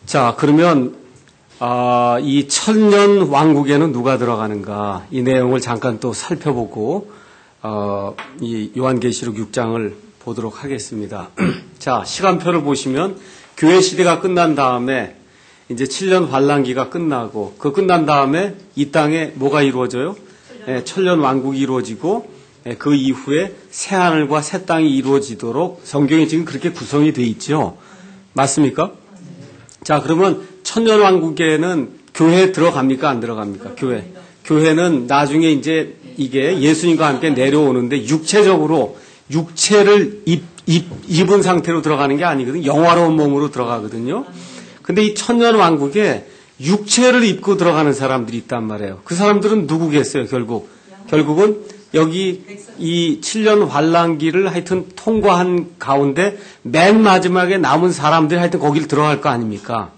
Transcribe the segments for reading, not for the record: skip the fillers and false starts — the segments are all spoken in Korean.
자, 그러면 이 천년 왕국에는 누가 들어가는가? 이 내용을 잠깐 또 살펴보고 이 요한계시록 6장을 보도록 하겠습니다. 자, 시간표를 보시면 교회 시대가 끝난 다음에 이제 7년 환란기가 끝나고 그 끝난 다음에 이 땅에 뭐가 이루어져요? 천년 왕국이 이루어지고 그 이후에 새 하늘과 새 땅이 이루어지도록 성경이 지금 그렇게 구성이 돼 있죠. 맞습니까? 자, 그러면 천년 왕국에는 교회 들어갑니까? 안 들어갑니까? 교회. 교회는 나중에 이제 이게 예수님과 함께 내려오는데 육체적으로 육체를 입은 상태로 들어가는 게 아니거든요. 영화로운 몸으로 들어가거든요. 근데 이 천년 왕국에 육체를 입고 들어가는 사람들이 있단 말이에요. 그 사람들은 누구겠어요, 결국은 여기 이 7년 환란기를 하여튼 통과한 가운데 맨 마지막에 남은 사람들이 하여튼 거길 들어갈 거 아닙니까?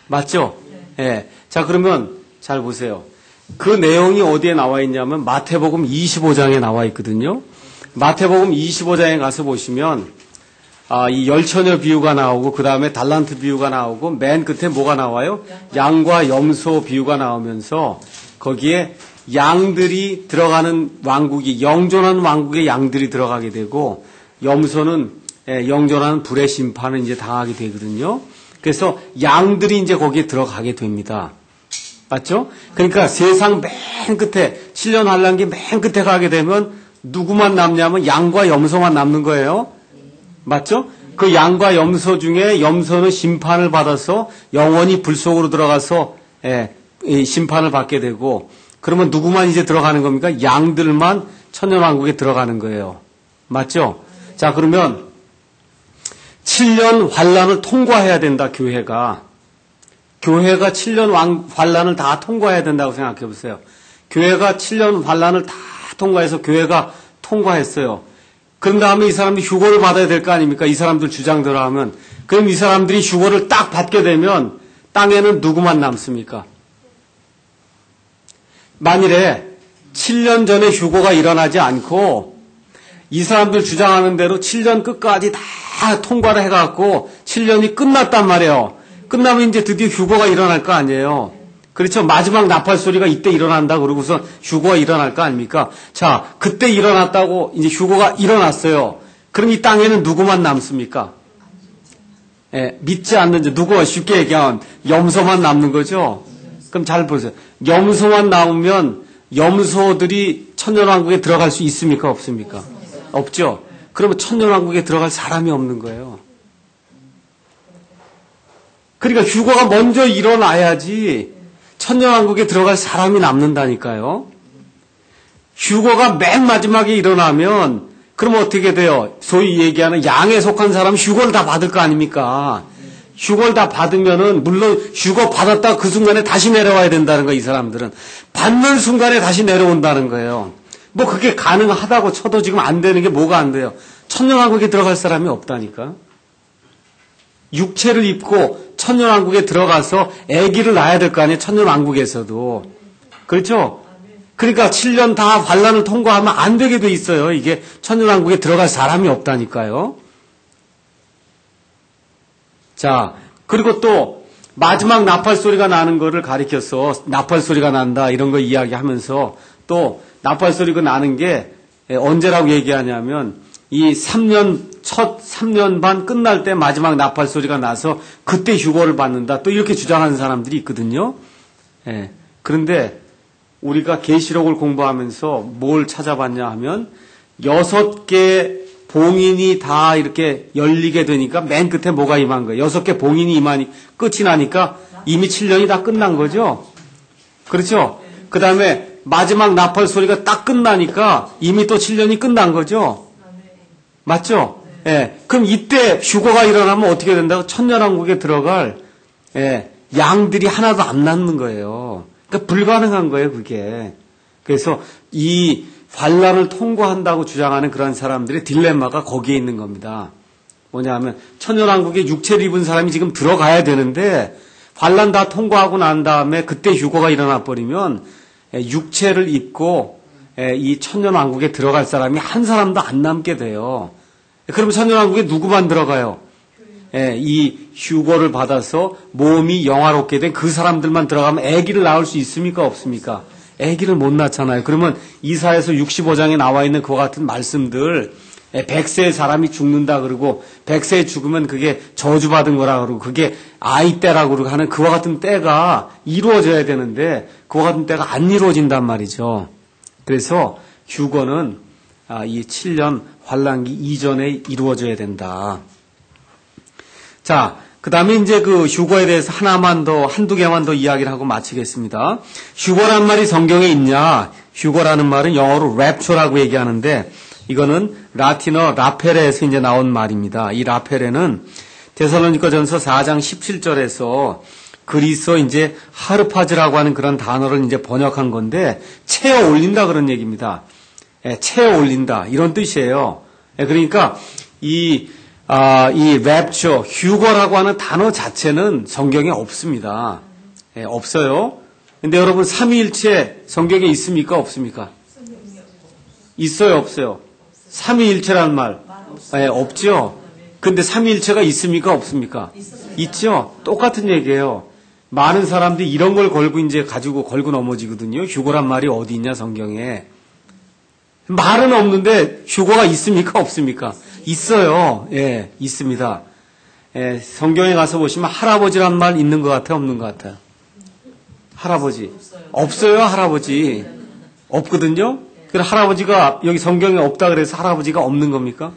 맞죠? 예. 자, 그러면 잘 보세요. 그 내용이 어디에 나와 있냐면 마태복음 25장에 나와 있거든요. 마태복음 25장에 가서 보시면 이 열처녀 비유가 나오고 그 다음에 달란트 비유가 나오고 맨 끝에 뭐가 나와요? 양과 염소 비유가 나오면서 거기에 양들이 들어가는 왕국이 영존한 왕국에 양들이 들어가게 되고 염소는 영존한 불의 심판을 이제 당하게 되거든요. 그래서 양들이 이제 거기에 들어가게 됩니다. 맞죠? 그러니까 세상 맨 끝에 7년 환란기 맨 끝에 가게 되면 누구만 남냐면 양과 염소만 남는 거예요. 맞죠? 그 양과 염소 중에 염소는 심판을 받아서 영원히 불 속으로 들어가서 심판을 받게 되고 그러면 누구만 이제 들어가는 겁니까? 양들만 천년왕국에 들어가는 거예요. 맞죠? 자, 그러면 7년 환란을 통과해야 된다, 교회가. 교회가 7년 환란을 다 통과해야 된다고 생각해 보세요. 교회가 7년 환란을 다 통과해서 교회가 통과했어요. 그런 다음에 이 사람들이 휴거를 받아야 될 거 아닙니까? 이 사람들 주장대로 하면. 그럼 이 사람들이 휴거를 딱 받게 되면 땅에는 누구만 남습니까? 만일에 7년 전에 휴거가 일어나지 않고 이 사람들 주장하는 대로 7년 끝까지 다 통과를 해갖고 7년이 끝났단 말이에요. 끝나면 이제 드디어 휴거가 일어날 거 아니에요. 그렇죠. 마지막 나팔 소리가 이때 일어난다 그러고서 휴거가 일어날 거 아닙니까? 자, 그때 일어났다고 이제 휴거가 일어났어요. 그럼 이 땅에는 누구만 남습니까? 믿지 않는 누구가 쉽게 얘기하면 염소만 남는 거죠. 그럼 잘 보세요. 염소만 나오면 염소들이 천년왕국에 들어갈 수 있습니까? 없습니까? 없죠. 그러면 천년왕국에 들어갈 사람이 없는 거예요. 그러니까 휴거가 먼저 일어나야지 천년왕국에 들어갈 사람이 남는다니까요. 휴거가 맨 마지막에 일어나면 그럼 어떻게 돼요? 소위 얘기하는 양에 속한 사람은 휴거를 다 받을 거 아닙니까? 휴거를 다 받으면은 물론 휴거 받았다 그 순간에 다시 내려와야 된다는 거예요. 이 사람들은 받는 순간에 다시 내려온다는 거예요. 뭐 그게 가능하다고 쳐도 지금 안 되는 게 뭐가 안 돼요? 천년왕국에 들어갈 사람이 없다니까. 육체를 입고 천년왕국에 들어가서 아기를 낳아야 될 거 아니에요. 천년왕국에서도. 그렇죠? 그러니까 7년 다 환란을 통과하면 안 되게 돼 있어요. 이게 천년왕국에 들어갈 사람이 없다니까요. 자, 그리고 또 마지막 나팔 소리가 나는 거를 가리켜서 나팔 소리가 난다 이런 거 이야기하면서 또 나팔 소리가 나는 게 언제라고 얘기하냐면 이 3년 첫 3년 반 끝날 때 마지막 나팔 소리가 나서 그때 휴거를 받는다. 또 이렇게 주장하는 사람들이 있거든요. 그런데 우리가 계시록을 공부하면서 뭘 찾아봤냐 하면 6개 봉인이 다 이렇게 열리게 되니까 맨 끝에 뭐가 임한 거예요? 6개 봉인이 임하니 끝이 나니까 이미 7년이 다 끝난 거죠. 그렇죠? 그 다음에 마지막 나팔 소리가 딱 끝나니까 이미 또 7년이 끝난 거죠. 맞죠? 그럼 이때 휴거가 일어나면 어떻게 된다고? 천년왕국에 들어갈 양들이 하나도 안 남는 거예요. 그러니까 불가능한 거예요, 그게. 그래서 이 환란을 통과한다고 주장하는 그런 사람들의 딜레마가 거기에 있는 겁니다. 뭐냐 하면 천년왕국에 육체를 입은 사람이 지금 들어가야 되는데 환란 다 통과하고 난 다음에 그때 휴거가 일어나 버리면 육체를 입고 이 천년왕국에 들어갈 사람이 한 사람도 안 남게 돼요. 그러면 천년왕국에 누구만 들어가요? 이 휴거를 받아서 몸이 영화롭게 된 그 사람들만 들어가면 아기를 낳을 수 있습니까? 없습니까? 아기를 못 낳잖아요. 그러면 이사야서 65장에 나와 있는 그와 같은 말씀들, 100세의 사람이 죽는다 그러고 100세에 죽으면 그게 저주받은 거라 그러고 그게 아이 때라고 그러고 하는 그와 같은 때가 이루어져야 되는데 그와 같은 때가 안 이루어진단 말이죠. 그래서 휴거는 이 7년 환란기 이전에 이루어져야 된다. 자, 그 다음에 이제 그 휴거에 대해서 한두 개만 더 이야기를 하고 마치겠습니다. 휴거란 말이 성경에 있냐? 휴거라는 말은 영어로 랩처라고 얘기하는데 이거는 라틴어 라페레에서 이제 나온 말입니다. 이 라페레는 데살로니가전서 4장 17절에서 그리스어 이제 하르파즈라고 하는 그런 단어를 이제 번역한 건데 채워 올린다 그런 얘기입니다. 채워 올린다 이런 뜻이에요. 그러니까 이 랩처, 휴거라고 하는 단어 자체는 성경에 없습니다. 없어요. 근데 여러분 삼위일체 성경에 있습니까? 없습니까? 있어요, 없어요? 삼위일체라는 말 없죠. 근데 삼위일체가 있습니까? 없습니까? 있죠. 똑같은 얘기예요. 많은 사람들이 이런 걸 걸고 이제 가지고 걸고 넘어지거든요. 휴거란 말이 어디 있냐 성경에. 말은 없는데 휴거가 있습니까? 없습니까? 있어요. 예, 있습니다. 예, 성경에 가서 보시면 할아버지란 말 있는 것 같아요? 없는 것 같아요? 할아버지. 없어요, 할아버지. 없거든요? 그래서 할아버지가 여기 성경에 없다 그래서 할아버지가 없는 겁니까?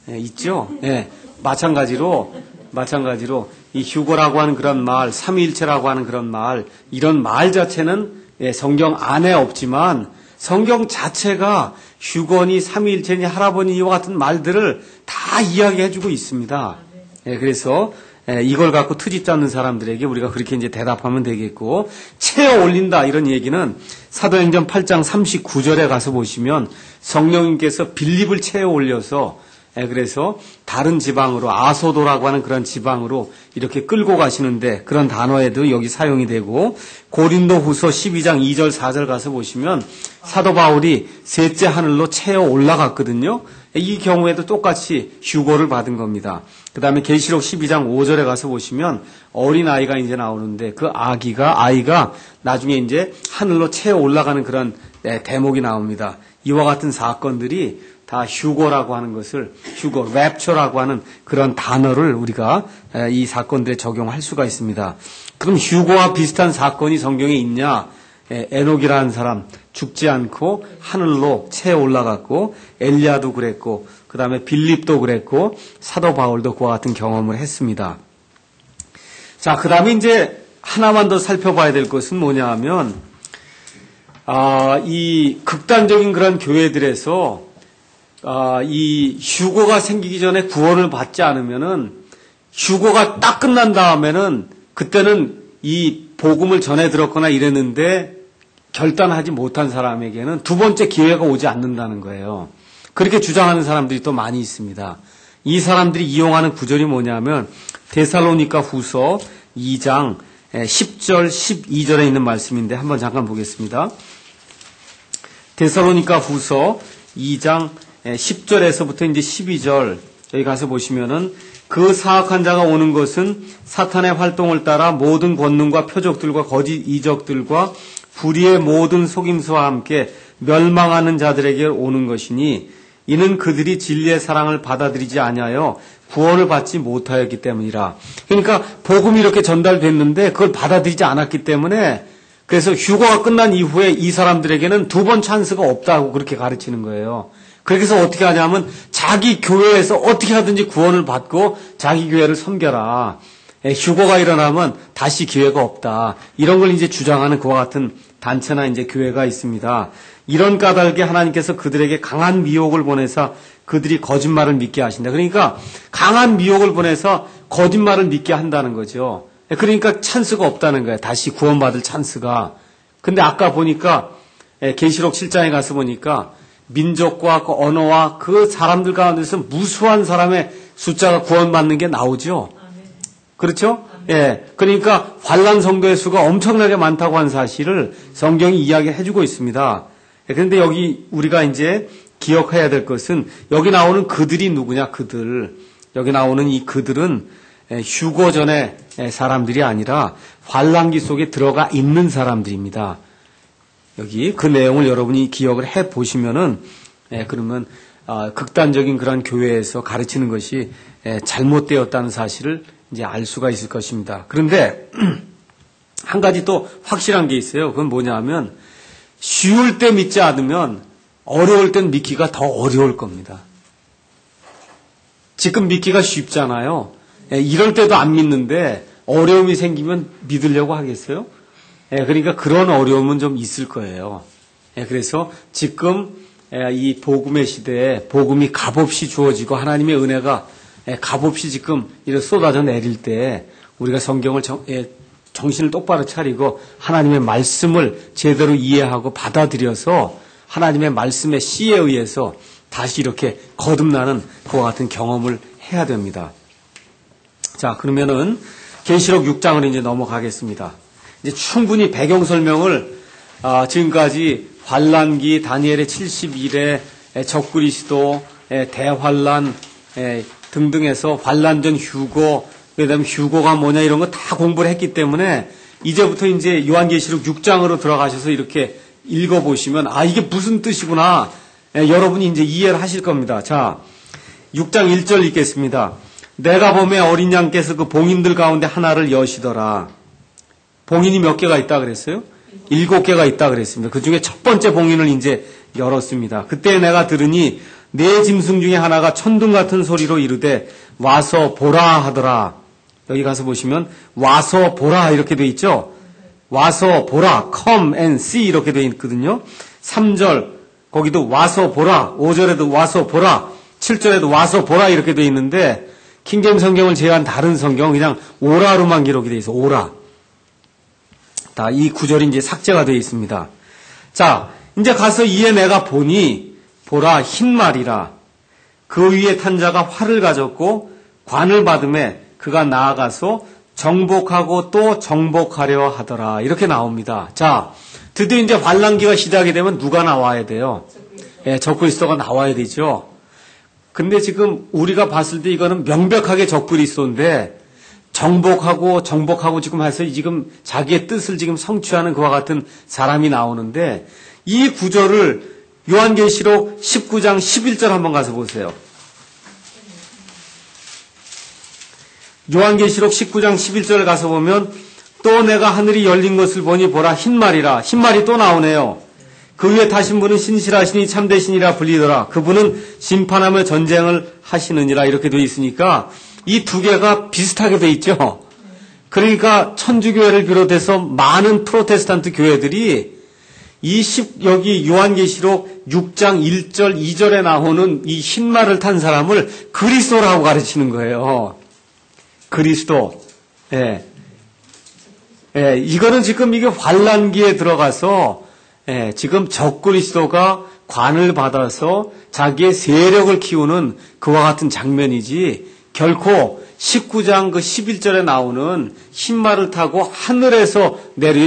예, 있죠? 예, 마찬가지로 이 휴거라고 하는 그런 말, 삼위일체라고 하는 그런 말, 이런 말 자체는 예, 성경 안에 없지만 성경 자체가 휴거니 삼위일체니 할아버지와 같은 말들을 다 이야기해주고 있습니다. 예, 그래서 이걸 갖고 트집 잡는 사람들에게 우리가 그렇게 이제 대답하면 되겠고, 채워 올린다 이런 얘기는 사도행전 8장 39절에 가서 보시면 성령님께서 빌립을 채워 올려서 그래서 다른 지방으로 아소도라고 하는 그런 지방으로 이렇게 끌고 가시는데 그런 단어에도 여기 사용이 되고, 고린도후서 12장 2절 4절 가서 보시면 사도 바울이 셋째 하늘로 채워 올라갔거든요. 이 경우에도 똑같이 휴거를 받은 겁니다. 그 다음에 계시록 12장 5절에 가서 보시면 어린 아이가 이제 나오는데 그 아이가 나중에 이제 하늘로 채워 올라가는 그런 대목이 나옵니다. 이와 같은 사건들이 다 휴거라고 하는 것을 휴거, 랩처라고 하는 그런 단어를 우리가 이 사건들에 적용할 수가 있습니다. 그럼 휴거와 비슷한 사건이 성경에 있냐? 에녹이라는 사람 죽지 않고 하늘로 채워 올라갔고, 엘리야도 그랬고, 그 다음에 빌립도 그랬고, 사도 바울도 그와 같은 경험을 했습니다. 자, 그 다음에 이제 하나만 더 살펴봐야 될 것은 뭐냐 하면, 이 극단적인 그런 교회들에서 이 휴거가 생기기 전에 구원을 받지 않으면은 휴거가 딱 끝난 다음에는 그때는 이 복음을 전해 들었거나 이랬는데 결단하지 못한 사람에게는 두 번째 기회가 오지 않는다는 거예요. 그렇게 주장하는 사람들이 또 많이 있습니다. 이 사람들이 이용하는 구절이 뭐냐면 데살로니가 후서 2장 10절 12절에 있는 말씀인데 한번 잠깐 보겠습니다. 데살로니가 후서 2장 10절에서부터 이제 12절 여기 가서 보시면은 그 사악한 자가 오는 것은 사탄의 활동을 따라 모든 권능과 표적들과 거짓 이적들과 불의의 모든 속임수와 함께 멸망하는 자들에게 오는 것이니 이는 그들이 진리의 사랑을 받아들이지 아니하여 구원을 받지 못하였기 때문이라. 그러니까 복음이 이렇게 전달됐는데 그걸 받아들이지 않았기 때문에 그래서 휴거가 끝난 이후에 이 사람들에게는 두 번 찬스가 없다고 그렇게 가르치는 거예요. 그래서 어떻게 하냐면 자기 교회에서 어떻게 하든지 구원을 받고 자기 교회를 섬겨라. 휴거가 일어나면 다시 기회가 없다. 이런 걸 이제 주장하는 그와 같은 단체나 이제 교회가 있습니다. 이런 까닭에 하나님께서 그들에게 강한 미혹을 보내서 그들이 거짓말을 믿게 하신다. 그러니까 강한 미혹을 보내서 거짓말을 믿게 한다는 거죠. 그러니까 찬스가 없다는 거예요. 다시 구원받을 찬스가. 근데 아까 보니까 계시록 7장에 가서 보니까 민족과 그 언어와 그 사람들 가운데서 무수한 사람의 숫자가 구원받는 게 나오죠. 그렇죠? 예. 그러니까 환란 성도의 수가 엄청나게 많다고 한 사실을 성경이 이야기해주고 있습니다. 그런데 여기 우리가 이제 기억해야 될 것은 여기 나오는 그들이 누구냐? 그들. 여기 나오는 이 그들은 휴거 전의 사람들이 아니라 환란기 속에 들어가 있는 사람들입니다. 여기 그 내용을 여러분이 기억을 해 보시면은 그러면 극단적인 그런 교회에서 가르치는 것이 잘못되었다는 사실을 이제 알 수가 있을 것입니다. 그런데 한 가지 또 확실한 게 있어요. 그건 뭐냐면 쉬울 때 믿지 않으면 어려울 땐 믿기가 더 어려울 겁니다. 지금 믿기가 쉽잖아요. 이럴 때도 안 믿는데 어려움이 생기면 믿으려고 하겠어요? 그러니까 그런 어려움은 좀 있을 거예요. 그래서 지금 이 복음의 시대에 복음이 값없이 주어지고 하나님의 은혜가 값없이 지금 이렇게 쏟아져 내릴 때 우리가 성경을 정신을 똑바로 차리고 하나님의 말씀을 제대로 이해하고 받아들여서 하나님의 말씀의 씨에 의해서 다시 이렇게 거듭나는 그와 같은 경험을 해야 됩니다. 자, 그러면은 계시록 6장으로 이제 넘어가겠습니다. 이제 충분히 배경 설명을 지금까지 환란기, 다니엘의 70일에 적그리스도, 대환란 등등해서 환란 전 휴거, 그다음에 휴거가 뭐냐 이런 거 다 공부를 했기 때문에 이제부터 이제 요한계시록 6장으로 들어가셔서 이렇게 읽어보시면 이게 무슨 뜻이구나 여러분이 이제 이해를 하실 겁니다. 자, 6장 1절 읽겠습니다. 내가 보매 어린 양께서 그 봉인들 가운데 하나를 여시더라. 봉인이 몇 개가 있다 그랬어요? 7개가 있다 그랬습니다. 그 중에 첫 번째 봉인을 이제 열었습니다. 그때 내가 들으니 네 짐승 중에 하나가 천둥 같은 소리로 이르되 와서 보라 하더라. 여기 가서 보시면 와서 보라 이렇게 돼 있죠. 와서 보라, come and see 이렇게 돼 있거든요. 3절 거기도 와서 보라, 5절에도 와서 보라, 7절에도 와서 보라 이렇게 돼 있는데 킹제임 성경을 제외한 다른 성경은 그냥 오라로만 기록이 돼 있어. 오라. 다 이 구절이 이제 삭제가 되어 있습니다. 자, 이제 가서 이에 내가 보니 보라 흰 말이라. 그 위에 탄 자가 활을 가졌고 관을 받음에 그가 나아가서 정복하고 또 정복하려 하더라. 이렇게 나옵니다. 자, 드디어 이제 환란기가 시작이 되면 누가 나와야 돼요? 적그리스도가 나와야 되죠. 근데 지금 우리가 봤을 때 이거는 명백하게 적그리스도인데 정복하고 지금 해서 지금 자기의 뜻을 지금 성취하는 그와 같은 사람이 나오는데 이 구절을 요한계시록 19장 11절 한번 가서 보세요. 요한계시록 19장 11절 가서 보면 또 내가 하늘이 열린 것을 보니 보라 흰말이라. 흰말이 또 나오네요. 그 위에 타신 분은 신실하시니 참되시니라 불리더라. 그분은 심판하며 전쟁을 하시느니라. 이렇게 되어 있으니까 이 두 개가 비슷하게 되어 있죠. 그러니까 천주교회를 비롯해서 많은 프로테스탄트 교회들이 여기 요한계시록 6장 1절 2절에 나오는 이 흰말을 탄 사람을 그리스도라고 가르치는 거예요. 그리스도. 이거는 지금 이게 환란기에 들어가서 지금 적그리스도가 관을 받아서 자기의 세력을 키우는 그와 같은 장면이지 결코 19장 그 11절에 나오는 흰말을 타고 하늘에서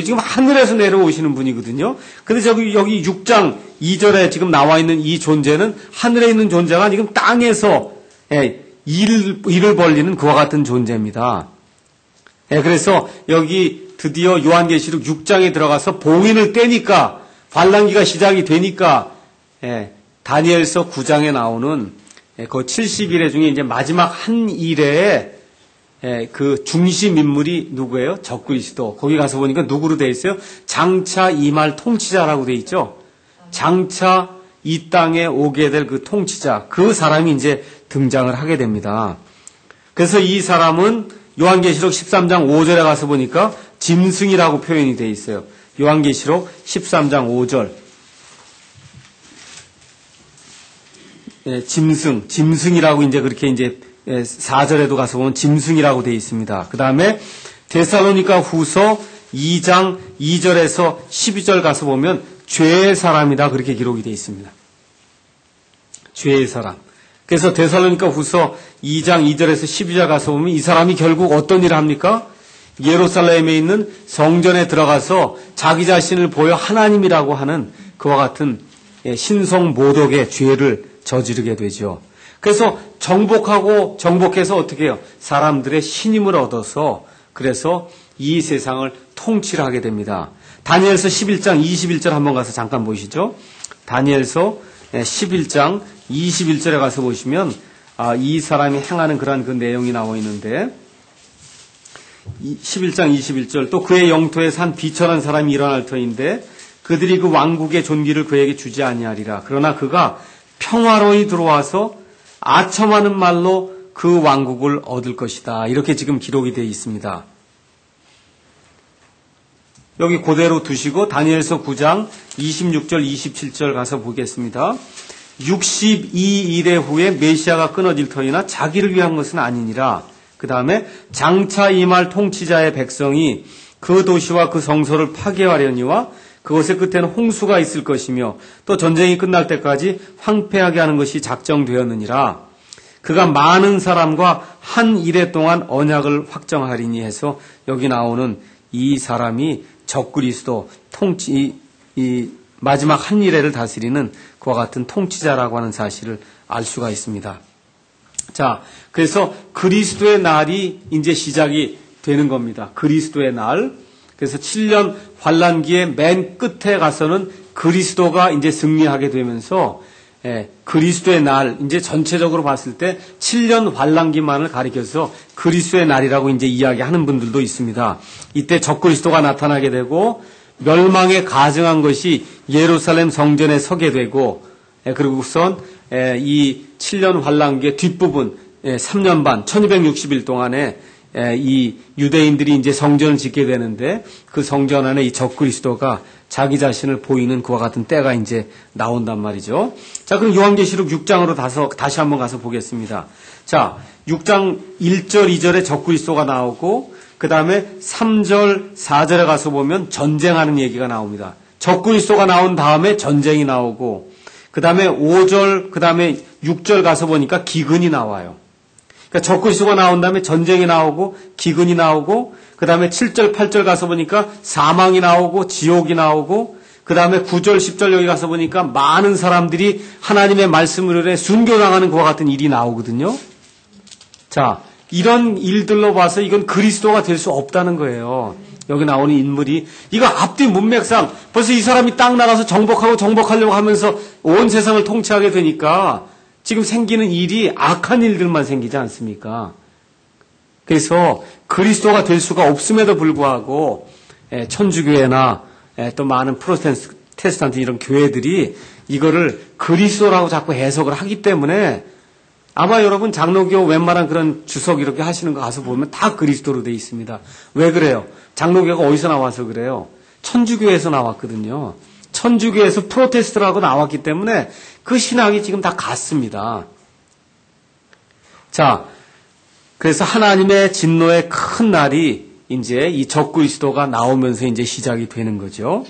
지금 하늘에서 내려오시는 분이거든요. 근데 여기 6장 2절에 지금 나와 있는 이 존재는 하늘에 있는 존재가 지금 땅에서 일을 벌리는 그와 같은 존재입니다. 그래서 여기 드디어 요한계시록 6장에 들어가서 봉인을 떼니까 환란기가 시작이 되니까 다니엘서 9장에 나오는 그 70일에 중에 이제 마지막 한 일에 그 중심 인물이 누구예요? 적그리스도. 거기 가서 보니까 누구로 되어 있어요? 장차 이 말 통치자라고 되어 있죠. 장차 이 땅에 오게 될 그 통치자, 그 사람이 이제 등장을 하게 됩니다. 그래서 이 사람은 요한계시록 13장 5절에 가서 보니까 짐승이라고 표현이 되어 있어요. 요한계시록 13장 5절. 짐승이라고 이제 그렇게 이제 4절에도 가서 보면 짐승이라고 되어 있습니다. 그 다음에 데살로니가 후서 2장 2절에서 12절 가서 보면 죄의 사람이다 그렇게 기록이 되어 있습니다. 죄의 사람. 그래서 데살로니가 후서 2장 2절에서 12절 가서 보면 이 사람이 결국 어떤 일을 합니까? 예루살렘에 있는 성전에 들어가서 자기 자신을 보여 하나님이라고 하는 그와 같은 신성 모독의 죄를 저지르게 되죠. 그래서 정복해서 어떻게 해요? 사람들의 신임을 얻어서 그래서 이 세상을 통치를 하게 됩니다. 다니엘서 11장 21절 한번 가서 잠깐 보시죠. 다니엘서 11장 21절에 가서 보시면 이 사람이 행하는 그러한 그 내용이 나와 있는데 11장 21절 또 그의 영토에 산 비천한 사람이 일어날 터인데 그들이 그 왕국의 존귀를 그에게 주지 아니하리라. 그러나 그가 평화로이 들어와서 아첨하는 말로 그 왕국을 얻을 것이다. 이렇게 지금 기록이 되어 있습니다. 여기 그대로 두시고 다니엘서 9장 26절 27절 가서 보겠습니다. 62일의 후에 메시아가 끊어질 터이나 자기를 위한 것은 아니니라. 그 다음에 장차 임할 통치자의 백성이 그 도시와 그 성소를 파괴하려니와 그것의 끝에는 홍수가 있을 것이며 또 전쟁이 끝날 때까지 황폐하게 하는 것이 작정되었느니라. 그가 많은 사람과 한 일해 동안 언약을 확정하리니 해서 여기 나오는 이 사람이 적그리스도 이 마지막 한 일해를 다스리는 그와 같은 통치자라고 하는 사실을 알 수가 있습니다. 자, 그래서 그리스도의 날이 이제 시작이 되는 겁니다. 그리스도의 날. 그래서 7년 환란기의 맨 끝에 가서는 그리스도가 이제 승리하게 되면서 그리스도의 날, 이제 전체적으로 봤을 때 7년 환란기만을 가리켜서 그리스도의 날이라고 이제 이야기하는 분들도 있습니다. 이때 적그리스도가 나타나게 되고 멸망에 가증한 것이 예루살렘 성전에 서게 되고 그리고선 이 7년 환란기의 뒷부분 3년 반 1260일 동안에 이 유대인들이 이제 성전을 짓게 되는데 그 성전 안에 이 적그리스도가 자기 자신을 보이는 그와 같은 때가 이제 나온단 말이죠. 자, 그럼 요한계시록 6장으로 다시 한번 가서 보겠습니다. 자, 6장 1절, 2절에 적그리스도가 나오고 그 다음에 3절, 4절에 가서 보면 전쟁하는 얘기가 나옵니다. 적그리스도가 나온 다음에 전쟁이 나오고 그 다음에 5절, 그 다음에 6절 가서 보니까 기근이 나와요. 그러니까 적그리스도가 나온 다음에 전쟁이 나오고 기근이 나오고 그 다음에 7절, 8절 가서 보니까 사망이 나오고 지옥이 나오고 그 다음에 9절, 10절 여기 가서 보니까 많은 사람들이 하나님의 말씀을 위해 순교당하는 그와 같은 일이 나오거든요. 자, 이런 일들로 봐서 이건 그리스도가 될 수 없다는 거예요. 여기 나오는 인물이 이거 앞뒤 문맥상 벌써 이 사람이 땅 나가서 정복하려고 하면서 온 세상을 통치하게 되니까 지금 생기는 일이 악한 일들만 생기지 않습니까? 그래서 그리스도가 될 수가 없음에도 불구하고 천주교회나 또 많은 프로테스탄트 이런 교회들이 이거를 그리스도라고 자꾸 해석을 하기 때문에 아마 여러분 장로교 웬만한 그런 주석 이렇게 하시는 거 가서 보면 다 그리스도로 돼 있습니다. 왜 그래요? 장로교가 어디서 나와서 그래요? 천주교에서 나왔거든요. 천주교에서 프로테스트라고 나왔기 때문에 그 신앙이 지금 다 같습니다. 자, 그래서 하나님의 진노의 큰 날이 이제 이 적그리스도가 나오면서 이제 시작이 되는 거죠.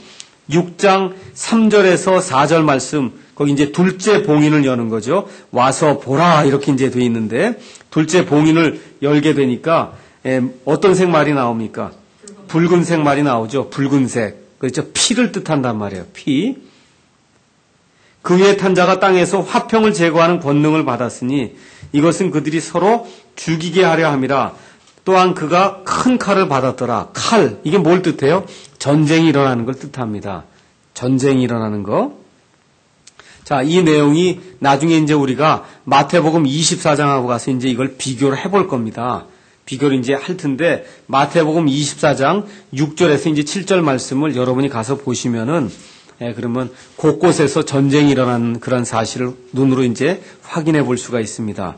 6장 3절에서 4절 말씀, 거기 이제 둘째 봉인을 여는 거죠. 와서 보라 이렇게 이제 돼 있는데 둘째 봉인을 열게 되니까 어떤 색말이 나옵니까? 붉은색 말이 나오죠. 붉은색. 그렇죠. 피를 뜻한단 말이에요. 피. 그 위에 탄 자가 땅에서 화평을 제거하는 권능을 받았으니 이것은 그들이 서로 죽이게 하려 함이라. 또한 그가 큰 칼을 받았더라. 칼. 이게 뭘 뜻해요? 전쟁이 일어나는 걸 뜻합니다. 전쟁이 일어나는 거. 자, 이 내용이 나중에 이제 우리가 마태복음 24장하고 가서 이제 이걸 비교를 해볼 겁니다. 비교를 이제 할 텐데 마태복음 24장 6절에서 이제 7절 말씀을 여러분이 가서 보시면은 그러면 곳곳에서 전쟁이 일어나는 그런 사실을 눈으로 이제 확인해 볼 수가 있습니다.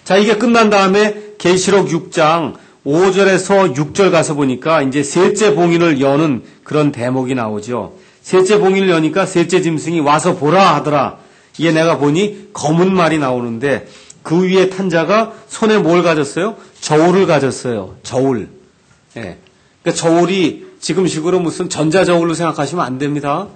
자, 이게 끝난 다음에 계시록 6장 5절에서 6절 가서 보니까 이제 셋째 봉인을 여는 그런 대목이 나오죠. 셋째 봉인을 여니까 셋째 짐승이 와서 보라 하더라. 이게 내가 보니 검은 말이 나오는데 그 위에 탄 자가 손에 뭘 가졌어요? 저울을 가졌어요. 저울. 예. 그러니까 저울이 지금식으로 무슨 전자저울로 생각하시면 안 됩니다.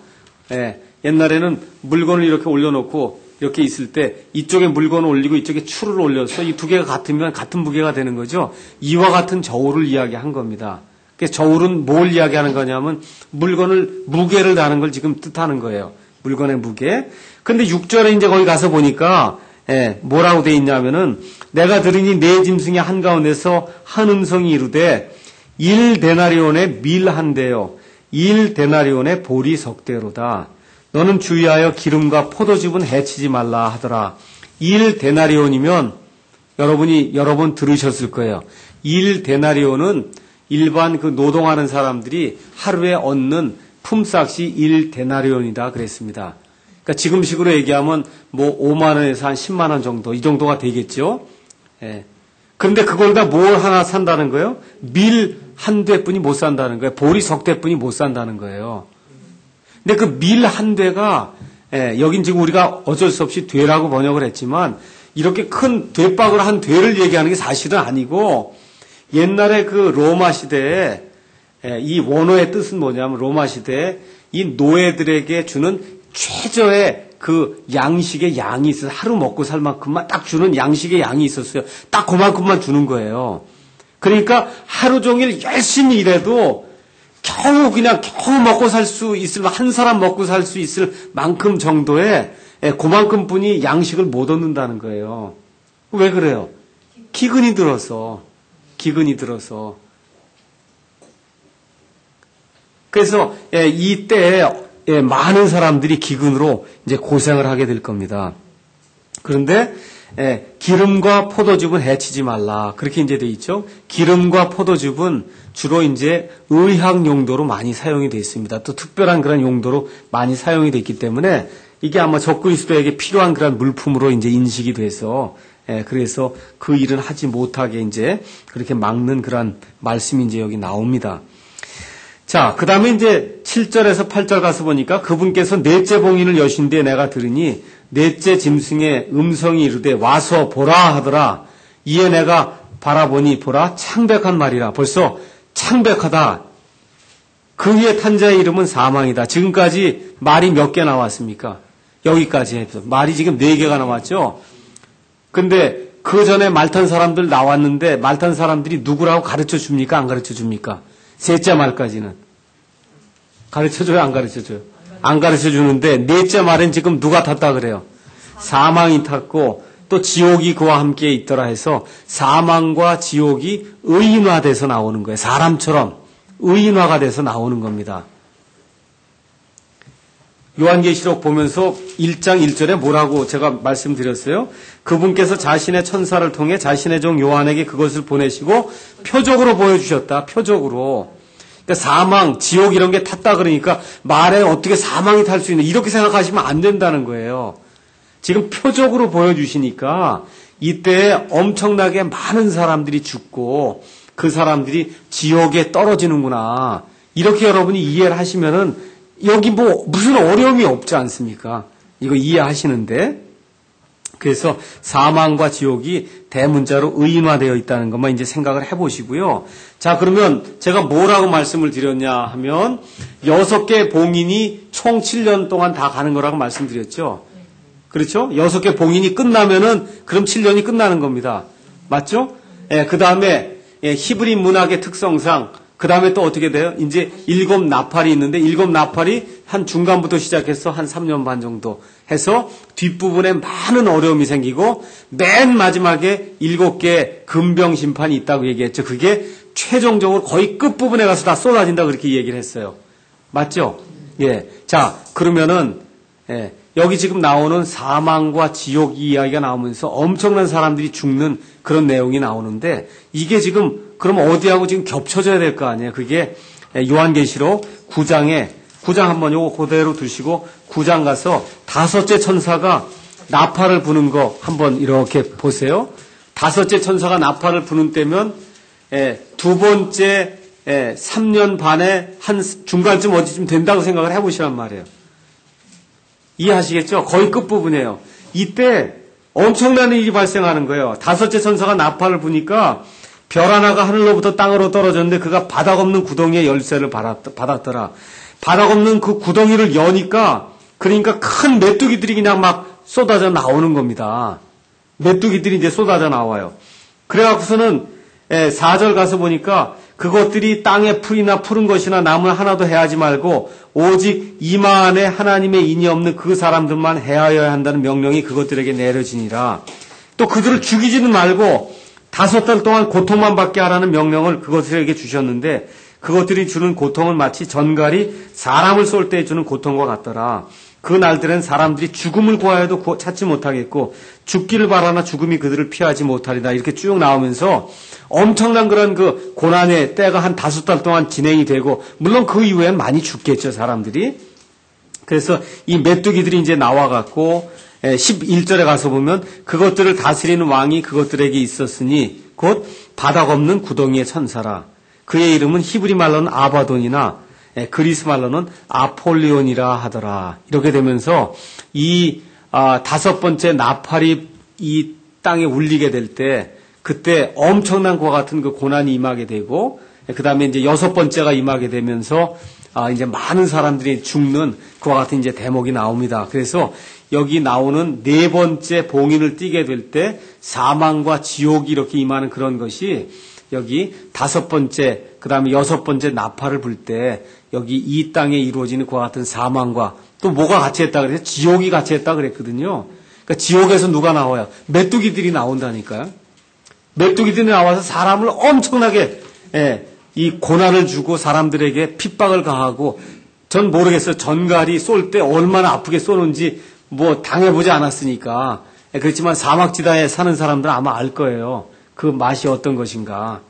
예. 옛날에는 물건을 이렇게 올려놓고 이렇게 있을 때 이쪽에 물건을 올리고 이쪽에 추를 올려서 이 두 개가 같으면 같은 무게가 되는 거죠. 이와 같은 저울을 이야기한 겁니다. 그래서 저울은 뭘 이야기하는 거냐면 무게를 다는 걸 지금 뜻하는 거예요. 물건의 무게. 근데 6절에 이제 거기 가서 보니까 뭐라고 돼 있냐면은 내가 들으니 내 짐승의 한가운데서 한 음성이 이르되 1데나리온의 밀 한 대요 1데나리온의 보리 석 대로다. 너는 주의하여 기름과 포도즙은 해치지 말라 하더라. 1데나리온이면 여러분이 여러 번 들으셨을 거예요. 1데나리온은 일반 그 노동하는 사람들이 하루에 얻는 품삯이 1데나리온이다 그랬습니다. 그러니까 지금식으로 얘기하면 뭐 5만 원에서 한 10만 원 정도 이 정도가 되겠죠. 그런데 그걸 다 뭘 하나 산다는 거예요? 밀 한 대뿐이 못 산다는 거예요. 보리 석 대뿐이 못 산다는 거예요. 근데 그 밀 한 대가 여긴 지금 우리가 어쩔 수 없이 되라고 번역을 했지만 이렇게 큰 되박을 한 되를 얘기하는 게 사실은 아니고 옛날에 그 로마 시대에 이 원어의 뜻은 뭐냐면 로마 시대에 이 노예들에게 주는 최저의 그 양식의 양이 있어서 하루 먹고 살 만큼만 딱 주는 양식의 양이 있었어요. 딱 그만큼만 주는 거예요. 그러니까 하루 종일 열심히 일해도 겨우 먹고 살 수 있을, 한 사람 먹고 살 수 있을 만큼 정도의 그만큼뿐이 양식을 못 얻는다는 거예요. 왜 그래요? 기근이 들어서. 그래서 이때에 많은 사람들이 기근으로 이제 고생을 하게 될 겁니다. 그런데 기름과 포도즙은 해치지 말라. 그렇게 이제 돼 있죠. 기름과 포도즙은 주로 이제 의학 용도로 많이 사용이 되어 있습니다. 또 특별한 그런 용도로 많이 사용이 되어 있기 때문에 이게 아마 적그리스도에게 필요한 그런 물품으로 이제 인식이 돼서 그래서 그 일은 하지 못하게 이제 그렇게 막는 그런 말씀이 이제 여기 나옵니다. 자, 그 다음에 이제 7절에서 8절 가서 보니까 그분께서 넷째 봉인을 여신 뒤에 내가 들으니 넷째 짐승의 음성이 이르되 와서 보라 하더라. 이에 내가 바라보니 보라 창백한 말이라. 벌써 창백하다. 그 위에 탄 자의 이름은 사망이다. 지금까지 말이 몇 개 나왔습니까? 여기까지 해서 말이 지금 4개가 나왔죠. 근데 그 전에 말 탄 사람들 나왔는데 말 탄 사람들이 누구라고 가르쳐 줍니까? 안 가르쳐 줍니까? 셋째 말까지는 가르쳐줘요? 안 가르쳐줘요? 안 가르쳐주는데 넷째 말은 지금 누가 탔다 그래요? 사망이 탔고 또 지옥이 그와 함께 있더라 해서 사망과 지옥이 의인화돼서 나오는 거예요. 사람처럼 의인화가 돼서 나오는 겁니다. 요한계시록 보면서 1장 1절에 뭐라고 제가 말씀드렸어요? 그분께서 자신의 천사를 통해 자신의 종 요한에게 그것을 보내시고 표적으로 보여주셨다. 표적으로. 그러니까 사망, 지옥 이런 게 탔다 그러니까 말에 어떻게 사망이 탈 수 있는 이렇게 생각하시면 안 된다는 거예요. 지금 표적으로 보여주시니까 이때 엄청나게 많은 사람들이 죽고 그 사람들이 지옥에 떨어지는구나. 이렇게 여러분이 이해를 하시면은 여기 뭐 무슨 어려움이 없지 않습니까? 이거 이해하시는데. 그래서 사망과 지옥이 대문자로 의인화되어 있다는 것만 이제 생각을 해보시고요. 자, 그러면 제가 뭐라고 말씀을 드렸냐 하면 6개 봉인이 총 7년 동안 다 가는 거라고 말씀드렸죠. 그렇죠? 6개 봉인이 끝나면은 그럼 7년이 끝나는 겁니다. 맞죠? 그 다음에 히브리 문학의 특성상 그 다음에 또 어떻게 돼요? 이제 7 나팔이 있는데 7 나팔이 한 중간부터 시작해서 한 3년 반 정도 해서 뒷부분에 많은 어려움이 생기고 맨 마지막에 7개 금병 심판이 있다고 얘기했죠. 그게 최종적으로 거의 끝부분에 가서 다 쏟아진다 그렇게 얘기를 했어요. 맞죠? 예. 자, 그러면은 여기 지금 나오는 사망과 지옥 이야기가 나오면서 엄청난 사람들이 죽는 그런 내용이 나오는데 이게 지금 그럼 어디하고 지금 겹쳐져야 될 거 아니에요. 그게 요한계시록 9장 한번 요거 그대로 두시고 9장 가서 5째 천사가 나팔을 부는 거 한번 이렇게 보세요. 5째 천사가 나팔을 부는 때면 두 번째 3년 반에 한 중간쯤 어디쯤 된다고 생각을 해보시란 말이에요. 이해하시겠죠? 거의 끝부분이에요. 이때 엄청난 일이 발생하는 거예요. 5째 천사가 나팔을 부니까 별 하나가 하늘로부터 땅으로 떨어졌는데 그가 바닥 없는 구덩이의 열쇠를 받았더라. 바닥 없는 그 구덩이를 여니까 그러니까 큰 메뚜기들이 그냥 막 쏟아져 나오는 겁니다. 메뚜기들이 이제 쏟아져 나와요. 그래갖고서는 4절 가서 보니까 그것들이 땅에 풀이나 푸른 것이나 나무나 하나도 해하지 말고 오직 이마안에 하나님의 인이 없는 그 사람들만 해하여야 한다는 명령이 그것들에게 내려지니라. 또 그들을 죽이지는 말고 5달 동안 고통만 받게 하라는 명령을 그것들에게 주셨는데 그것들이 주는 고통은 마치 전갈이 사람을 쏠 때 주는 고통과 같더라. 그 날들은 사람들이 죽음을 구하여도 찾지 못하겠고 죽기를 바라나 죽음이 그들을 피하지 못하리다. 이렇게 쭉 나오면서 엄청난 그런 그 고난의 때가 한 5달 동안 진행이 되고 물론 그 이후엔 많이 죽겠죠, 사람들이. 그래서 이 메뚜기들이 이제 나와갖고 11절에 가서 보면 그것들을 다스리는 왕이 그것들에게 있었으니 곧 바닥 없는 구덩이의 천사라. 그의 이름은 히브리 말로는 아바돈이나 그리스 말로는 아폴리온이라 하더라. 이렇게 되면서 이 5번째 나팔이 이 땅에 울리게 될 때 그때 엄청난 것과 같은 그 고난이 임하게 되고 그 다음에 이제 6번째가 임하게 되면서 이제 많은 사람들이 죽는 그와 같은 이제 대목이 나옵니다. 그래서 여기 나오는 4번째 봉인을 띠게 될 때 사망과 지옥이 이렇게 임하는 그런 것이 여기 5번째, 그 다음에 6번째 나팔을 불 때 여기 이 땅에 이루어지는 그와 같은 사망과 또 뭐가 같이 했다 그래서 지옥이 같이 했다 그랬거든요. 그러니까 지옥에서 누가 나와요? 메뚜기들이 나온다니까요. 메뚜기들이 나와서 사람을 엄청나게 이 고난을 주고 사람들에게 핍박을 가하고 전 모르겠어요. 전갈이 쏠 때 얼마나 아프게 쏘는지 뭐 당해보지 않았으니까. 그렇지만 사막지대에 사는 사람들은 아마 알 거예요. 그 맛이 어떤 것인가.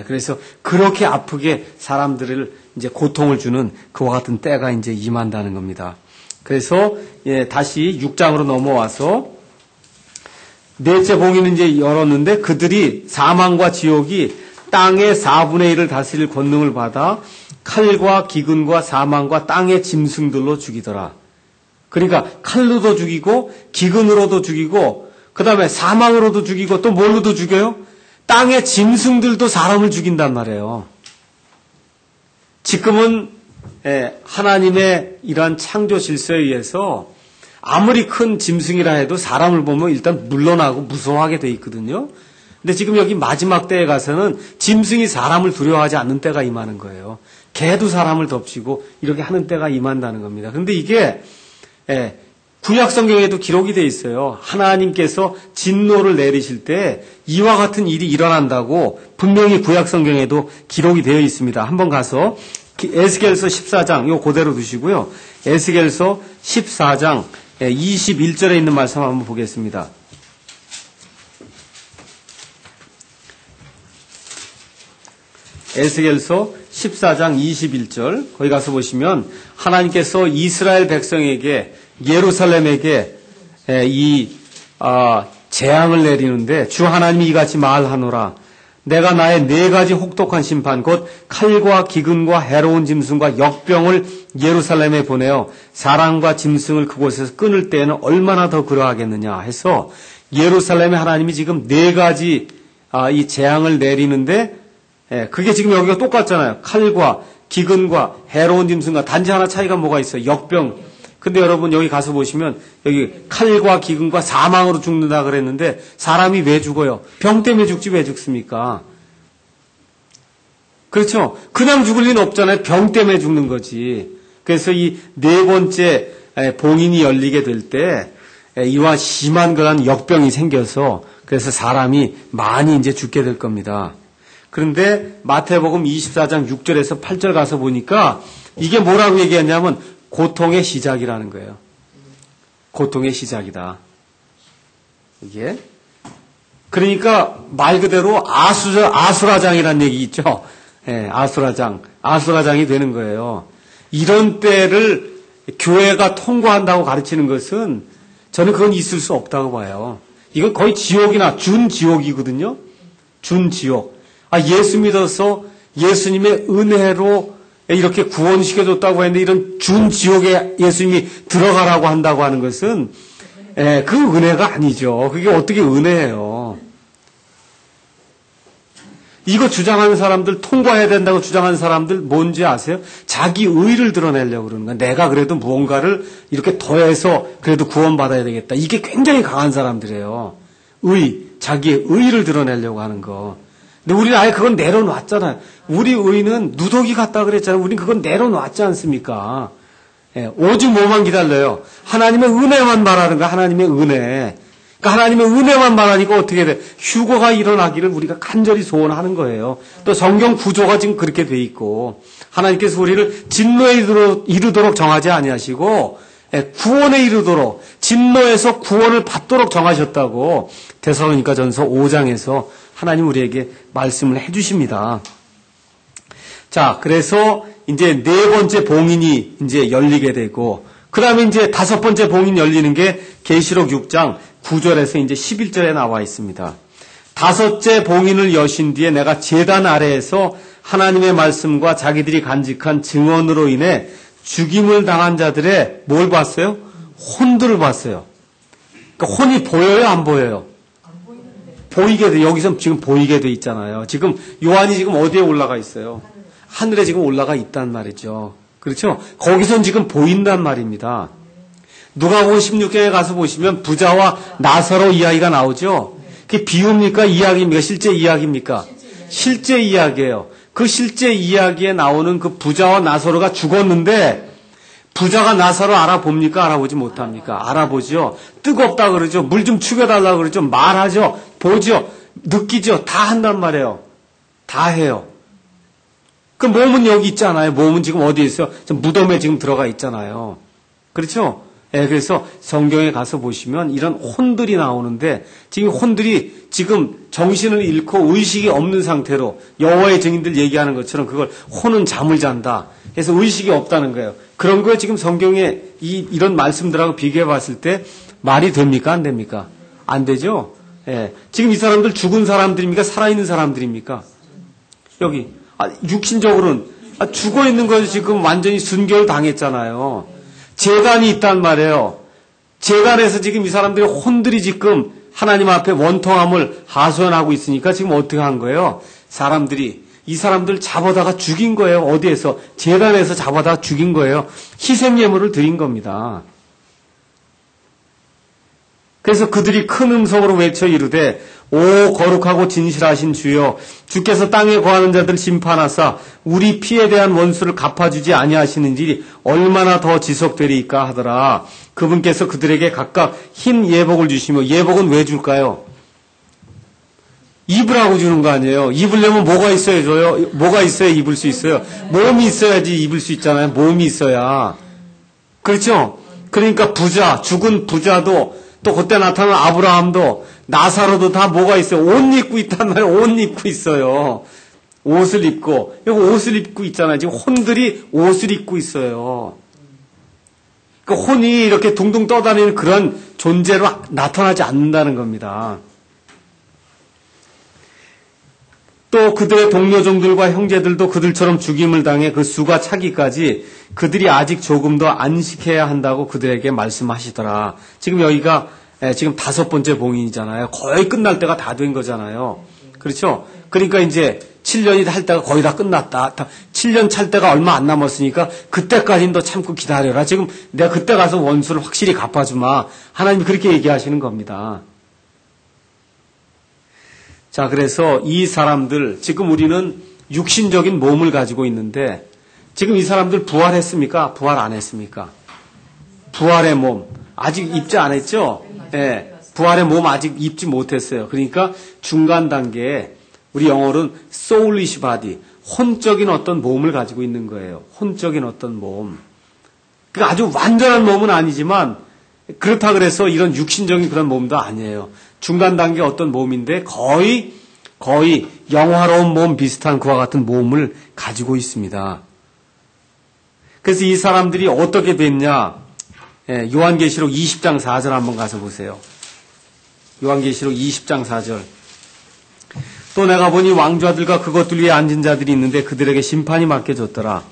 그래서 그렇게 아프게 사람들을 이제 고통을 주는 그와 같은 때가 이제 임한다는 겁니다. 그래서 다시 6장으로 넘어와서 넷째 봉인은 이제 열었는데 그들이 사망과 지옥이 땅의 4분의 1을 다스릴 권능을 받아 칼과 기근과 사망과 땅의 짐승들로 죽이더라. 그러니까 칼로도 죽이고 기근으로도 죽이고 그 다음에 사망으로도 죽이고 또 뭘로도 죽여요? 땅의 짐승들도 사람을 죽인단 말이에요. 지금은 하나님의 이러한 창조 질서에 의해서 아무리 큰 짐승이라 해도 사람을 보면 일단 물러나고 무서워하게 돼 있거든요. 근데 지금 여기 마지막 때에 가서는 짐승이 사람을 두려워하지 않는 때가 임하는 거예요. 개도 사람을 덮치고 이렇게 하는 때가 임한다는 겁니다. 그런데 이게 구약 성경에도 기록이 돼 있어요. 하나님께서 진노를 내리실 때 이와 같은 일이 일어난다고 분명히 구약 성경에도 기록이 되어 있습니다. 한번 가서 에스겔서 14장 이거 그대로 두시고요. 에스겔서 14장 21절에 있는 말씀 한번 보겠습니다. 에스겔서 14장 21절 거기 가서 보시면 하나님께서 이스라엘 백성에게 예루살렘에게 이 재앙을 내리는데 주 하나님이 이같이 말하노라. 내가 나의 4가지 혹독한 심판 곧 칼과 기근과 해로운 짐승과 역병을 예루살렘에 보내어 사람과 짐승을 그곳에서 끊을 때에는 얼마나 더 그러하겠느냐 해서 예루살렘에 하나님이 지금 4가지 이 재앙을 내리는데 그게 지금 여기가 똑같잖아요. 칼과 기근과 해로운 짐승과 단지 하나 차이가 뭐가 있어요? 역병. 근데 여러분 여기 가서 보시면 여기 칼과 기근과 사망으로 죽는다 그랬는데 사람이 왜 죽어요? 병 때문에 죽지 왜 죽습니까? 그렇죠? 그냥 죽을 리는 없잖아요. 병 때문에 죽는 거지. 그래서 이 4번째 봉인이 열리게 될 때 이와 심한 그런 역병이 생겨서 그래서 사람이 많이 이제 죽게 될 겁니다. 그런데 마태복음 24장 6절에서 8절 가서 보니까 이게 뭐라고 얘기했냐면 고통의 시작이라는 거예요. 고통의 시작이다. 이게. 그러니까 말 그대로 아수라장이라는 얘기 있죠. 아수라장이 되는 거예요. 이런 때를 교회가 통과한다고 가르치는 것은 저는 그건 있을 수 없다고 봐요. 이건 거의 지옥이나 준지옥이거든요. 준지옥. 예수 믿어서 예수님의 은혜로 이렇게 구원시켜줬다고 했는데 이런 준지옥에 예수님이 들어가라고 한다고 하는 것은 그 은혜가 아니죠. 그게 어떻게 은혜예요. 이거 주장하는 사람들, 통과해야 된다고 주장하는 사람들 뭔지 아세요? 자기 의를 드러내려고 그러는 거야. 내가 그래도 무언가를 이렇게 더해서 그래도 구원받아야 되겠다. 이게 굉장히 강한 사람들이에요. 자기의 의를 드러내려고 하는 거. 근데 우리는 아예 그건 내려놨잖아요. 우리 의는 누더기 같다 그랬잖아요. 우리는 그건 내려놨지 않습니까? 예, 오직 뭐만 기다려요? 하나님의 은혜만 말하는 거야. 하나님의 은혜. 그러니까 하나님의 은혜만 말하니까 어떻게 돼? 휴거가 일어나기를 우리가 간절히 소원하는 거예요. 또 성경 구조가 지금 그렇게 돼 있고 하나님께서 우리를 진노에 이르도록 정하지 아니하시고 구원에 이르도록 진노에서 구원을 받도록 정하셨다고 데살로니가전서 5장에서 하나님 우리에게 말씀을 해주십니다. 자, 그래서 이제 네 번째 봉인이 이제 열리게 되고 그 다음에 이제 다섯 번째 봉인 열리는 게 계시록 6장 9절에서 이제 11절에 나와 있습니다. 다섯째 봉인을 여신 뒤에 내가 제단 아래에서 하나님의 말씀과 자기들이 간직한 증언으로 인해 죽임을 당한 자들의 뭘 봤어요? 혼들을 봤어요. 그러니까 혼이 보여요, 안 보여요? 보이게 돼. 여기서 지금 보이게 돼 있잖아요. 지금 요한이 지금 어디에 올라가 있어요? 하늘에 지금 올라가 있단 말이죠. 그렇죠? 거기선 지금 보인단 말입니다. 누가복음 16장에 가서 보시면 부자와 나사로 이야기가 나오죠. 그게 비유입니까? 이야기입니까? 실제 이야기입니까? 실제 이야기예요. 그 실제 이야기에 나오는 그 부자와 나사로가 죽었는데 부자가 나사로 알아봅니까? 알아보지 못합니까? 알아보죠. 뜨겁다 그러죠. 물 좀 죽여달라 그러죠. 말하죠. 보죠. 느끼죠. 다 한단 말이에요. 다 해요. 그 몸은 여기 있잖아요. 몸은 지금 어디에 있어요? 무덤에 지금 들어가 있잖아요. 그렇죠? 예, 그래서 성경에 가서 보시면 이런 혼들이 나오는데 지금 혼들이 지금 정신을 잃고 의식이 없는 상태로 여호와의 증인들 얘기하는 것처럼 그걸 혼은 잠을 잔다 해서 의식이 없다는 거예요. 그런 거에 지금 성경에 이런 말씀들하고 비교해 봤을 때 말이 됩니까? 안 됩니까? 안 되죠? 예. 지금 이 사람들 죽은 사람들입니까? 살아있는 사람들입니까? 여기. 육신적으로는 죽어 있는 건 지금 완전히 순교를 당했잖아요. 재단이 있단 말이에요. 재단에서 지금 이 사람들이 혼들이 지금 하나님 앞에 원통함을 하소연하고 있으니까 지금 어떻게 한 거예요? 이 사람들 잡아다가 죽인 거예요. 어디에서? 재단에서 잡아다가 죽인 거예요. 희생예물을 드린 겁니다. 그래서 그들이 큰 음성으로 외쳐 이르되 오 거룩하고 진실하신 주여 주께서 땅에 거하는 자들 심판하사 우리 피에 대한 원수를 갚아주지 아니하시는 일이 얼마나 더 지속되리이까 하더라. 그분께서 그들에게 각각 흰 예복을 주시며 예복은 왜 줄까요? 입으라고 주는 거 아니에요. 입으려면 뭐가 있어야 줘요? 뭐가 있어야 입을 수 있어요? 몸이 있어야지 입을 수 있잖아요. 몸이 있어야. 그렇죠? 그러니까 부자, 죽은 부자도 또 그때 나타난 아브라함도 나사로도 다 뭐가 있어요? 옷 입고 있단 말이에요. 옷 입고 있어요. 옷을 입고. 여기 옷을 입고 있잖아요. 지금 혼들이 옷을 입고 있어요. 그 혼이 이렇게 둥둥 떠다니는 그런 존재로 나타나지 않는다는 겁니다. 또 그들의 동료종들과 형제들도 그들처럼 죽임을 당해 그 수가 차기까지 그들이 아직 조금 더 안식해야 한다고 그들에게 말씀하시더라. 지금 여기가 지금 다섯 번째 봉인이잖아요. 거의 끝날 때가 다 된 거잖아요. 그렇죠? 그러니까 이제 7년이 할 때가 거의 다 끝났다. 7년 찰 때가 얼마 안 남았으니까 그때까지는 더 참고 기다려라. 지금 내가 그때 가서 원수를 확실히 갚아주마. 하나님이 그렇게 얘기하시는 겁니다. 자, 그래서 이 사람들, 지금 우리는 육신적인 몸을 가지고 있는데, 지금 이 사람들 부활했습니까? 부활 안 했습니까? 부활의 몸. 아직 입지 않았죠? 예. 부활의 몸 아직 입지 못했어요. 그러니까 중간 단계에, 우리 영어로는 soulish body, 혼적인 어떤 몸을 가지고 있는 거예요. 혼적인 어떤 몸. 그러니까 아주 완전한 몸은 아니지만, 그렇다 그래서 이런 육신적인 그런 몸도 아니에요. 중간 단계 어떤 몸인데 거의 영화로운 몸 비슷한 그와 같은 몸을 가지고 있습니다. 그래서 이 사람들이 어떻게 됐냐? 요한계시록 20장 4절 한번 가서 보세요. 요한계시록 20장 4절. 또 내가 보니 왕좌들과 그것들 위에 앉은 자들이 있는데 그들에게 심판이 맡겨졌더라.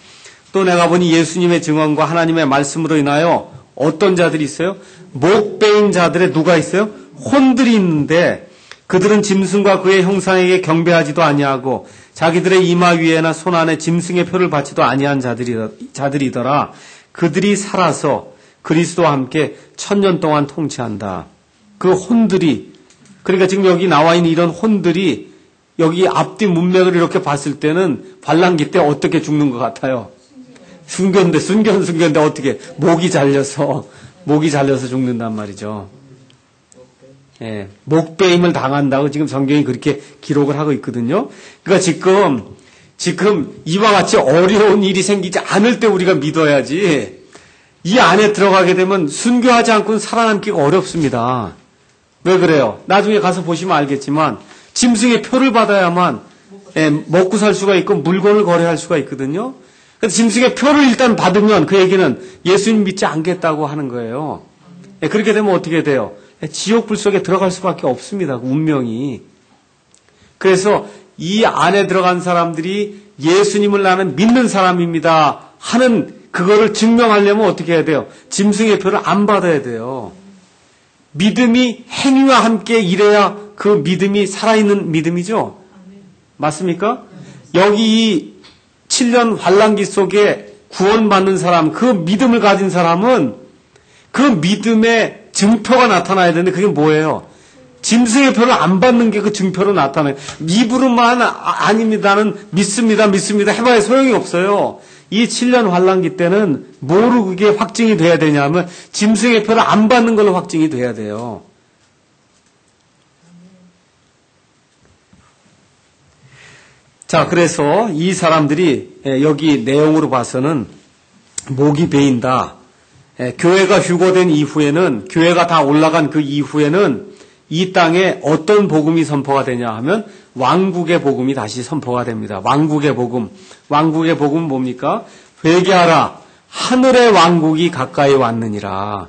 또 내가 보니 예수님의 증언과 하나님의 말씀으로 인하여 어떤 자들이 있어요? 목 베인 자들의 누가 있어요? 혼들이 있는데 그들은 짐승과 그의 형상에게 경배하지도 아니하고 자기들의 이마 위에나 손 안에 짐승의 표를 받지도 아니한 자들이더라. 그들이 살아서 그리스도와 함께 1000년 동안 통치한다. 그 혼들이, 그러니까 지금 여기 나와 있는 이런 혼들이 여기 앞뒤 문맥을 이렇게 봤을 때는 환란기 때 어떻게 죽는 것 같아요? 순견데 어떻게 목이 잘려서 죽는단 말이죠. 예, 목베임을 당한다고 지금 성경이 그렇게 기록을 하고 있거든요. 그러니까 지금 이와 같이 어려운 일이 생기지 않을 때 우리가 믿어야지, 이 안에 들어가게 되면 순교하지 않고는 살아남기가 어렵습니다. 왜 그래요? 나중에 가서 보시면 알겠지만 짐승의 표를 받아야만 먹고 살 수가 있고 물건을 거래할 수가 있거든요. 그래서 짐승의 표를 일단 받으면 그 얘기는 예수님 믿지 않겠다고 하는 거예요. 그렇게 되면 어떻게 돼요? 지옥 불 속에 들어갈 수밖에 없습니다. 운명이. 그래서 이 안에 들어간 사람들이 예수님을 나는 믿는 사람입니다 하는 그거를 증명하려면 어떻게 해야 돼요? 짐승의 표를 안 받아야 돼요. 믿음이 행위와 함께 일해야 그 믿음이 살아있는 믿음이죠. 맞습니까? 여기 이 7년 환란기 속에 구원받는 사람, 그 믿음을 가진 사람은 그 믿음의 증표가 나타나야 되는데 그게 뭐예요? 짐승의 표를 안 받는 게 그 증표로 나타나요. 입으로만 아닙니다는 믿습니다 해봐야 소용이 없어요. 이 7년 환란기 때는 뭐로 그게 확증이 돼야 되냐면 짐승의 표를 안 받는 걸로 확증이 돼야 돼요. 자, 그래서 이 사람들이 여기 내용으로 봐서는 목이 베인다. 교회가 휴거된 이후에는, 교회가 다 올라간 그 이후에는 이 땅에 어떤 복음이 선포가 되냐 하면 왕국의 복음이 다시 선포가 됩니다. 왕국의 복음. 왕국의 복음은 뭡니까? 회개하라. 하늘의 왕국이 가까이 왔느니라.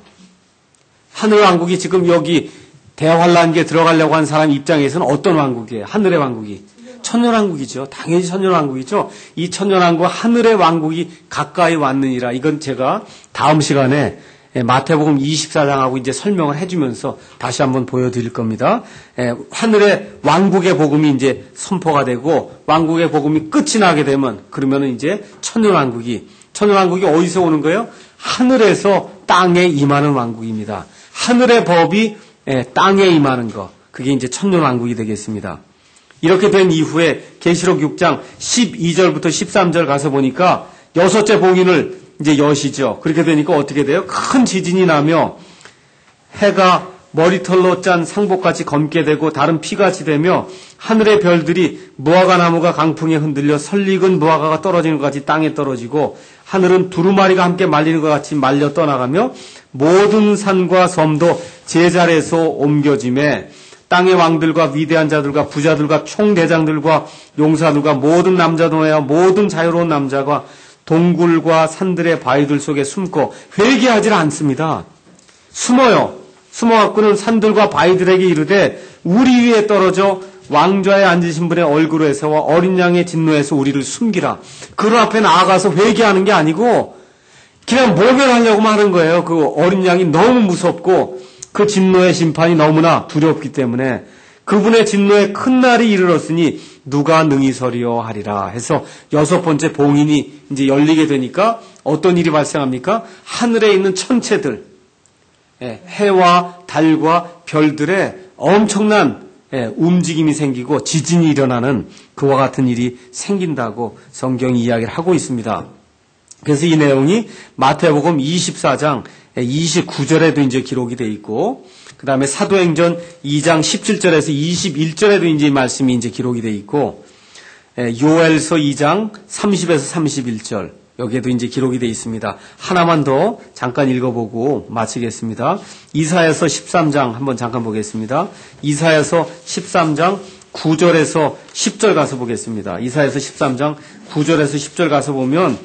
하늘의 왕국이 지금 여기 대환란기에 들어가려고 한 사람 입장에서는 어떤 왕국이에요? 하늘의 왕국이. 천년왕국이죠. 당연히 천년왕국이죠. 이 천년왕국 하늘의 왕국이 가까이 왔느니라. 이건 제가 다음 시간에 마태복음 24장하고 이제 설명을 해주면서 다시 한번 보여드릴 겁니다. 하늘의 왕국의 복음이 이제 선포가 되고 왕국의 복음이 끝이 나게 되면 그러면은 이제 천년왕국이 어디서 오는 거예요? 하늘에서 땅에 임하는 왕국입니다. 하늘의 법이 땅에 임하는 거. 그게 이제 천년왕국이 되겠습니다. 이렇게 된 이후에 계시록 6장 12절부터 13절 가서 보니까 여섯째 봉인을 이제 여시죠. 그렇게 되니까 어떻게 돼요? 큰 지진이 나며 해가 머리털로 짠 상복같이 검게 되고 다른 피같이 되며 하늘의 별들이 무화과 나무가 강풍에 흔들려 설익은 무화과가 떨어지는 것 같이 땅에 떨어지고 하늘은 두루마리가 함께 말리는 것 같이 말려 떠나가며 모든 산과 섬도 제자리에서 옮겨짐에 땅의 왕들과 위대한 자들과 부자들과 총대장들과 용사들과 모든 남자도야 모든 자유로운 남자가 동굴과 산들의 바위들 속에 숨고 회개하지 않습니다. 숨어요. 숨어갖고는 산들과 바위들에게 이르되 우리 위에 떨어져 왕좌에 앉으신 분의 얼굴에서와 어린 양의 진노에서 우리를 숨기라. 그 앞에 나아가서 회개하는 게 아니고 그냥 모멸하려고만 하는 거예요. 그 어린 양이 너무 무섭고 그 진노의 심판이 너무나 두렵기 때문에 그분의 진노의 큰 날이 이르렀으니 누가 능히 서리요 하리라 해서 여섯 번째 봉인이 이제 열리게 되니까 어떤 일이 발생합니까? 하늘에 있는 천체들, 해와 달과 별들의 엄청난 움직임이 생기고 지진이 일어나는 그와 같은 일이 생긴다고 성경이 이야기를 하고 있습니다. 그래서 이 내용이 마태복음 24장 29절에도 이제 기록이 되어 있고, 그 다음에 사도행전 2장 17절에서 21절에도 이제 말씀이 이제 기록이 되어 있고, 요엘서 2장 30에서 31절, 여기에도 이제 기록이 되어 있습니다. 하나만 더 잠깐 읽어보고 마치겠습니다. 이사야서 13장 한번 잠깐 보겠습니다. 이사야서 13장 9절에서 10절 가서 보겠습니다. 이사야서 13장 9절에서 10절 가서 보면,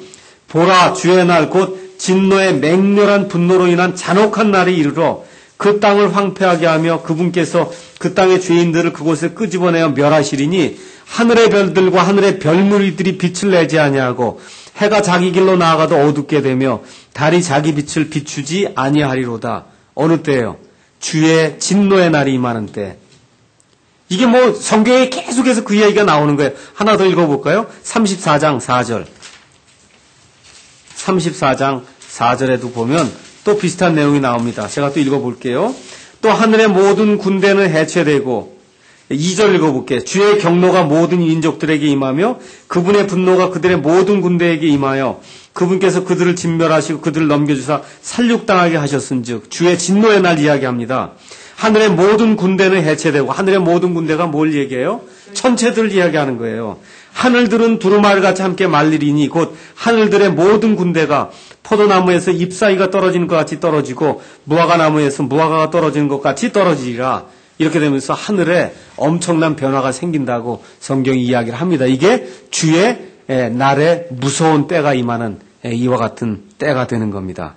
보라, 주의 날 곧 진노의 맹렬한 분노로 인한 잔혹한 날이 이르러 그 땅을 황폐하게 하며 그분께서 그 땅의 죄인들을 그곳에 끄집어내어 멸하시리니 하늘의 별들과 하늘의 별무리들이 빛을 내지 아니하고 해가 자기 길로 나아가도 어둡게 되며 달이 자기 빛을 비추지 아니하리로다. 어느 때예요? 주의 진노의 날이 임하는 때. 이게 뭐 성경에 계속해서 그 이야기가 나오는 거예요. 하나 더 읽어볼까요? 34장 4절. 34장 4절에도 보면 또 비슷한 내용이 나옵니다. 제가 또 읽어볼게요. 또 하늘의 모든 군대는 해체되고 2절 읽어볼게요. 주의 경노가 모든 민족들에게 임하며 그분의 분노가 그들의 모든 군대에게 임하여 그분께서 그들을 진멸하시고 그들을 넘겨주사 살육당하게 하셨은즉 주의 진노의 날 이야기합니다. 하늘의 모든 군대는 해체되고 하늘의 모든 군대가 뭘 얘기해요? 천체들을 이야기하는 거예요. 하늘들은 두루마리같이 함께 말리리니 곧 하늘들의 모든 군대가 포도나무에서 잎사귀가 떨어지는 것 같이 떨어지고 무화과나무에서 무화과가 떨어지는 것 같이 떨어지리라. 이렇게 되면서 하늘에 엄청난 변화가 생긴다고 성경이 이야기를 합니다. 이게 주의 날에 무서운 때가 임하는 이와 같은 때가 되는 겁니다.